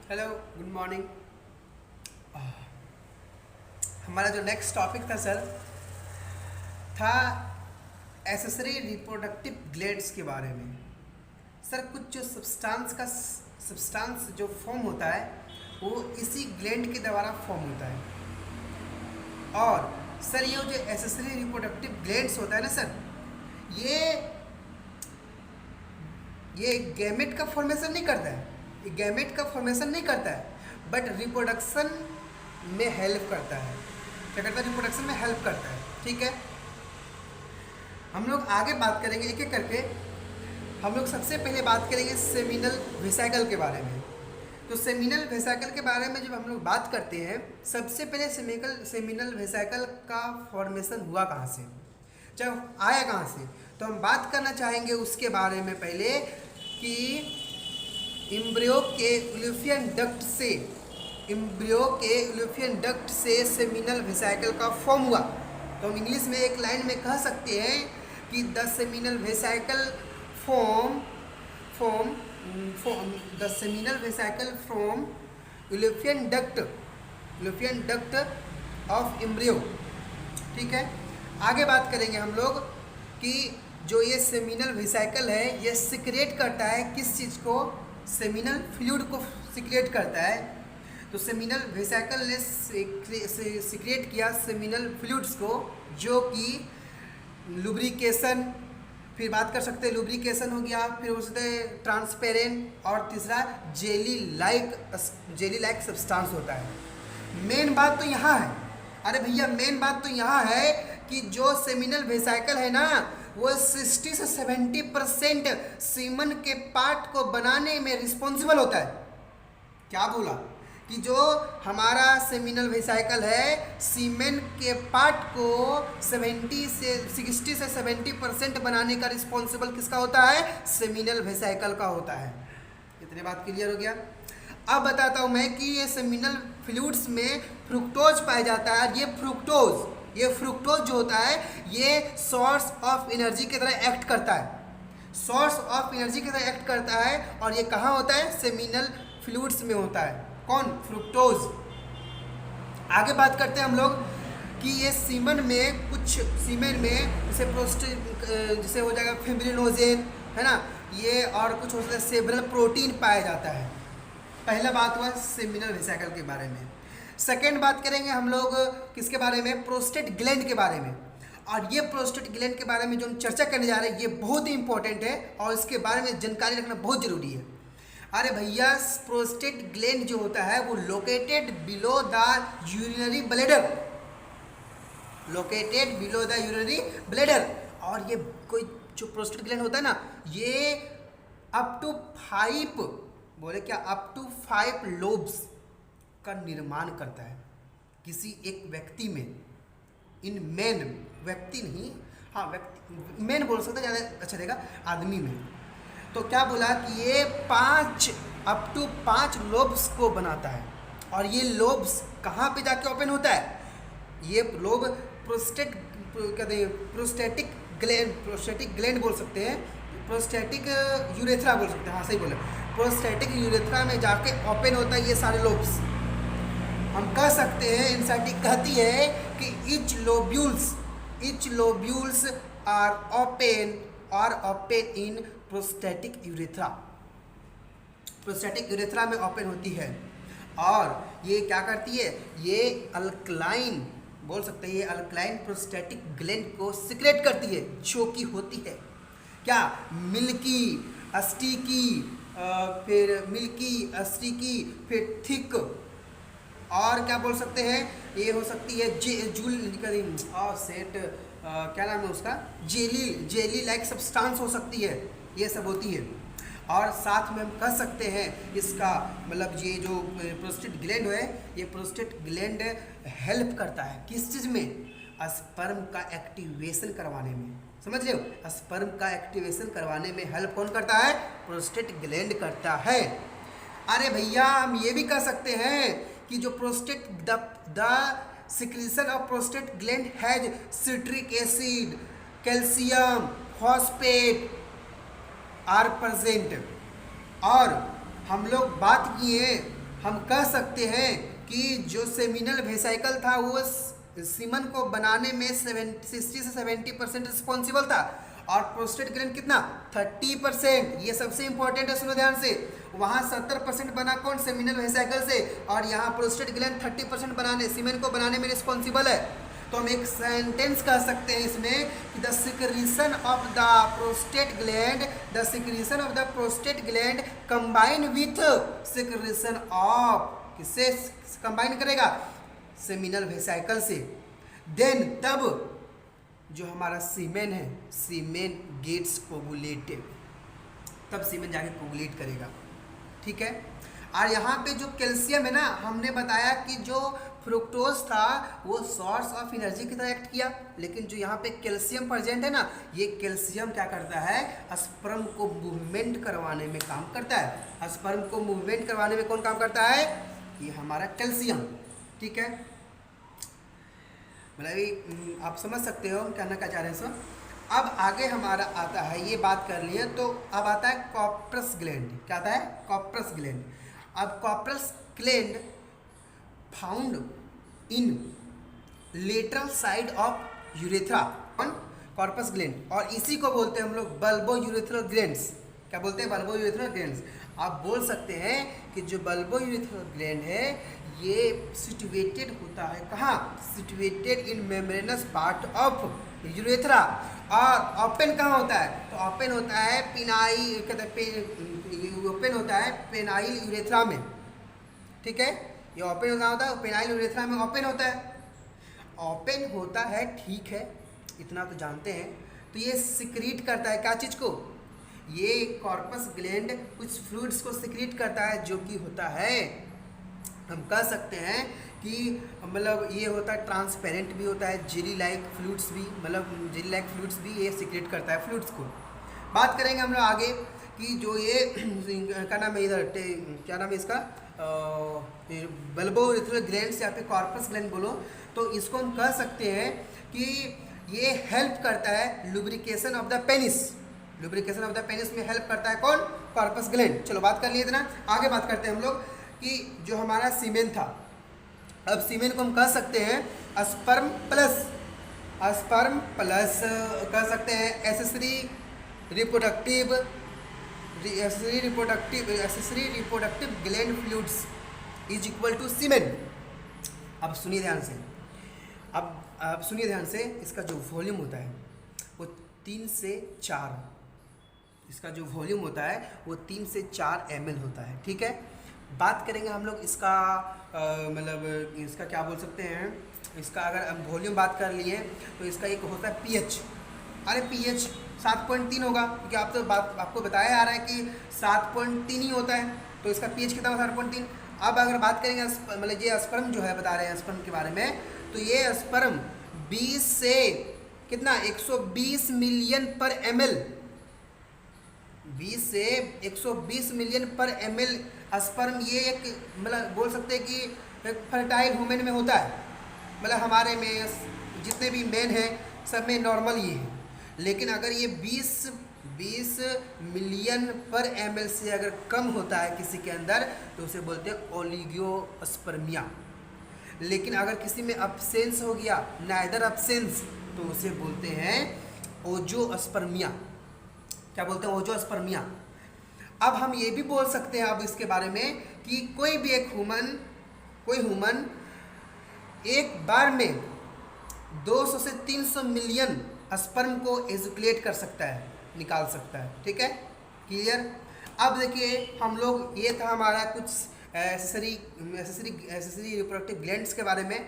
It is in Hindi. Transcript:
Hello, good morning. हमारा जो नेक्स्ट टॉपिक था सर था एसेसरी रिप्रोडक्टिव ग्लैंड्स के बारे में। सर कुछ जो सब्सटेंस जो फॉर्म होता है वो इसी ग्लैंड के द्वारा फॉर्म होता है। और सर ये जो एसेसरी रिप्रोडक्टिव ग्लैंड्स होता है ना सर, ये गैमेट का फॉर्मेशन नहीं करता है, ये गैमेट का फॉर्मेशन नहीं करता है, बट रिप्रोडक्शन में हेल्प करता है। क्या करता है? रिप्रोडक्शन में हेल्प करता है। ठीक है, हम लोग आगे बात करेंगे एक एक करके। हम लोग सबसे पहले बात करेंगे सेमिनल वेसिकल के बारे में। तो सेमिनल वेसिकल के बारे में जब हम लोग बात करते हैं, सबसे पहले सेमिनल वेसिकल का फॉर्मेशन हुआ कहाँ से, जब आया कहाँ से, तो हम बात करना चाहेंगे उसके बारे में पहले कि एम्ब्रियो के उलिफियन डक्ट से सेमिनल वेसिकल का फॉर्म हुआ। तो हम इंग्लिश में एक लाइन में कह सकते हैं कि the seminal vesicle from Wolffian duct of embryo. ठीक है, आगे बात करेंगे हम लोग कि जो ये सेमिनल वेसिकल है ये सिक्रेट करता है किस चीज़ को, सेमिनल फ्लूइड को सिक्रेट करता है। तो सेमिनल वेसिकल ने सिक्रेट किया सेमिनल फ्लूइड्स को, जो कि लुब्रिकेशन, फिर बात कर सकते हैं लुब्रिकेशन हो गया, फिर हो सकता है ट्रांसपेरेंट, और तीसरा जेली लाइक सब्सटेंस होता है। मेन बात तो यहाँ है, अरे भैया मेन बात तो यहाँ है कि जो सेमिनल वेसिकल है ना वो 60 से 70% सीमन के पार्ट को बनाने में रिस्पॉन्सिबल होता है। क्या बोला कि जो हमारा सेमिनल वेसिकल है सीमेन के पार्ट को 60 से 70% बनाने का रिस्पॉन्सिबल किसका होता है? सेमिनल वेसिकल का होता है। इतने बात क्लियर हो गया। अब बताता हूँ मैं कि ये सेमिनल फ्लूइड्स में फ्रुक्टोज पाया जाता है। ये फ्रुक्टोज जो होता है ये सोर्स ऑफ एनर्जी की तरह एक्ट करता है, और ये कहाँ होता है? सेमिनल फ्लूइड्स में होता है। कौन? फ्रुक्टोज। आगे बात करते हैं हम लोग कि ये सीमेन में जैसे हो जाएगा फिब्रिनोजेन, है ना, ये और कुछ हो सकता है सेवरल प्रोटीन पाया जाता है। पहला बात हुआ सेमिनल वेसिकल के बारे में। सेकेंड बात करेंगे हम लोग किसके बारे में? प्रोस्टेट ग्लैंड के बारे में। और ये प्रोस्टेट ग्लैंड के बारे में जो हम चर्चा करने जा रहे हैं ये बहुत ही इंपॉर्टेंट है और इसके बारे में जानकारी रखना बहुत जरूरी है। अरे भैया प्रोस्टेट ग्लैंड जो होता है वो located below the urinary bladder. और ये कोई जो प्रोस्टेट ग्लैंड होता है ना ये अप टू 5 लोब्स का निर्माण करता है किसी एक व्यक्ति में। इन मेन व्यक्ति नहीं, हाँ व्यक्ति मेन बोल सकते हैं, ज़्यादा अच्छा रहेगा, आदमी में। तो क्या बोला कि ये 5 लोब्स को बनाता है। और ये लोब्स कहाँ पे जाके ओपन होता है? ये लोब प्रोस्टेटिक ग्लैंड बोल सकते हैं, प्रोस्टेटिक यूरेथ्रा बोल सकते हैं, हाँ सही बोले, प्रोस्टेटिक यूरेथ्रा में जाके ओपन होता है ये सारे लोब्स। हम कह सकते हैं एनसीईआरटी कहती है कि each lobules are open in prostatic urethra। Prostatic urethra में ओपन होती है और ये क्या करती है? ये अल्कलाइन बोल सकते हैं, ये अल्कलाइन प्रोस्टेटिक ग्लैंड को सिक्रेट करती है, जो कि होती है क्या? मिल्की अस्टिकी, फिर थिक, और क्या बोल सकते हैं? ये हो सकती है क्या नाम है उसका? जेली लाइक सब्सटेंस हो सकती है, ये सब होती है। और साथ में हम कह सकते हैं इसका मतलब ये जो प्रोस्टेट ग्लैंड है ये प्रोस्टेट ग्लैंड हेल्प करता है किस चीज़ में? स्पर्म का एक्टिवेशन करवाने में। समझ रहे हो? स्पर्म का एक्टिवेशन करवाने में हेल्प कौन करता है? प्रोस्टेट ग्लैंड करता है। अरे भैया हम ये भी कह सकते हैं कि जो the secretion of prostate gland has citric acid, calcium, phosphate are present. और हम लोग बात किए हम कह सकते हैं कि जो सेमिनल वेसिकल था वो सीमन को बनाने में 60 से 70% रिस्पॉन्सिबल था, और प्रोस्टेट ग्लैंड कितना 30%। ये सबसे इंपॉर्टेंट है, सुनो ध्यान से। वहाँ 70% बना कौन, सेमिनल वेसिकल से, और यहाँ प्रोस्टेट ग्लैंड 30% बनाने, सीमेन को बनाने में रिस्पॉन्सिबल है। तो हम एक सेंटेंस कह सकते हैं इसमें कि the secretion of the prostate gland, the secretion of the prostate gland combine with secretion of, किससे कंबाइन करेगा, सेमिनल वेसिकल से। देन तब जो हमारा सीमेन है, सीमेन गेट्स कोगुलेटेड, तब सीमेन जाके कोगुलेट करेगा, ठीक है। और यहाँ पे जो कैल्शियम है ना, हमने बताया कि जो फ्रुक्टोज था वो सोर्स ऑफ एनर्जी की तरह एक्ट किया, लेकिन जो यहाँ पे कैल्शियम प्रेजेंट है ना, ये कैल्शियम क्या करता है, स्पर्म को मूवमेंट करवाने में काम करता है। स्पर्म को मूवमेंट करवाने में कौन काम करता है, ये हमारा कैल्शियम, ठीक है। मतलब आप समझ सकते हो हम कहना क्या चाह रहे हैं सर। अब आगे हमारा आता है, ये बात कर लिए, तो अब आता है कॉर्पस ग्लैंड। क्या आता है, कॉर्पस ग्लैंड। अब corpus gland found in lateral side of urethra, corpus gland, और इसी को बोलते हैं हम लोग बल्बो यूरेथ्रल ग्लैंड्स। क्या बोलते हैं, बल्बो यूरेथ्रल ग्लैंड्स। आप बोल सकते हैं कि जो बल्बो यूरेथ्रल ग्लैंड है ये सिचुएटेड होता है कहाँ, situated in membranes part of urethra. और ओपन कहाँ होता है, तो ओपन होता है पिनाइल, ओपन होता है पेनाइल यूरेथ्रा में, ठीक है। ये ओपन कहाँ होता है, पेनाइल यूरेथ्रा में ओपन होता है, ओपन होता है, ठीक है, इतना तो जानते हैं। तो ये सिक्रीट करता है क्या चीज़ को, ये कॉर्पस ग्लैंड कुछ फ्लूइड्स को सिक्रीट करता है, जो कि होता है, हम कह सकते हैं कि मतलब ये होता है ट्रांसपेरेंट भी होता है, जेली लाइक फ्लूइड्स भी, मतलब जेली लाइक फ्लूइड्स भी ये सिक्रेट करता है फ्लूइड्स को। बात करेंगे हम लोग आगे कि जो ये क्या नाम है, इधर क्या नाम है इसका, बल्बो यूरेथ्रल ग्लैंड्स या फिर कॉर्पस ग्लैंड बोलो, तो इसको हम कह सकते हैं कि ये हेल्प करता है lubrication of the penis. Lubrication of the penis में हेल्प करता है कौन, कॉर्पस ग्लैंड। चलो बात कर लिए इतना, आगे बात करते हैं हम लोग कि जो हमारा सीमेन था, अब सीमेन को हम कह सकते हैं स्पर्म प्लस, स्पर्म प्लस कह सकते हैं accessory reproductive gland fluids is equal to semen. अब सुनिए ध्यान से, अब सुनिए ध्यान से, इसका जो वॉल्यूम होता है वो 3 से 4, इसका जो वॉल्यूम होता है वो 3 से 4 ml होता है, ठीक है। बात करेंगे हम लोग इसका मतलब इसका क्या बोल सकते हैं, इसका अगर हम वॉल्यूम बात कर लिए तो इसका एक होता है पीएच। अरे पीएच 7.3 होगा, क्योंकि आप तो आपको बताया आ रहा है कि 7.3 ही होता है, तो इसका पीएच कितना होगा, 7.3। अब अगर बात करेंगे मतलब ये स्पर्म जो है, बता रहे हैं स्पर्म के बारे में, तो ये स्पर्म 20 से कितना 120 मिलियन पर ml, 20 से 120 मिलियन पर ml स्पर्म, ये एक मतलब बोल सकते हैं कि एक फर्टाइल वुमेन में होता है। मतलब हमारे में जितने भी मेन हैं सब में नॉर्मल ये है, लेकिन अगर ये 20 मिलियन पर ml से अगर कम होता है किसी के अंदर तो उसे बोलते हैं ओलिगोस्पर्मिया। लेकिन अगर किसी में अब्सेंस हो गया, नाइदर अब्सेंस, तो उसे बोलते हैं ओजोस्पर्मिया। क्या बोलते हैं, ओजोस्पर्मिया। अब हम ये भी बोल सकते हैं अब इसके बारे में कि कोई भी एक ह्यूमन एक बार में 200 से 300 मिलियन स्पर्म को एजुकुलेट कर सकता है, निकाल सकता है, ठीक है, क्लियर। अब देखिए हम लोग, ये था हमारा कुछ एसेसरी रिप्रोडक्टिव ग्लैंड्स के बारे में।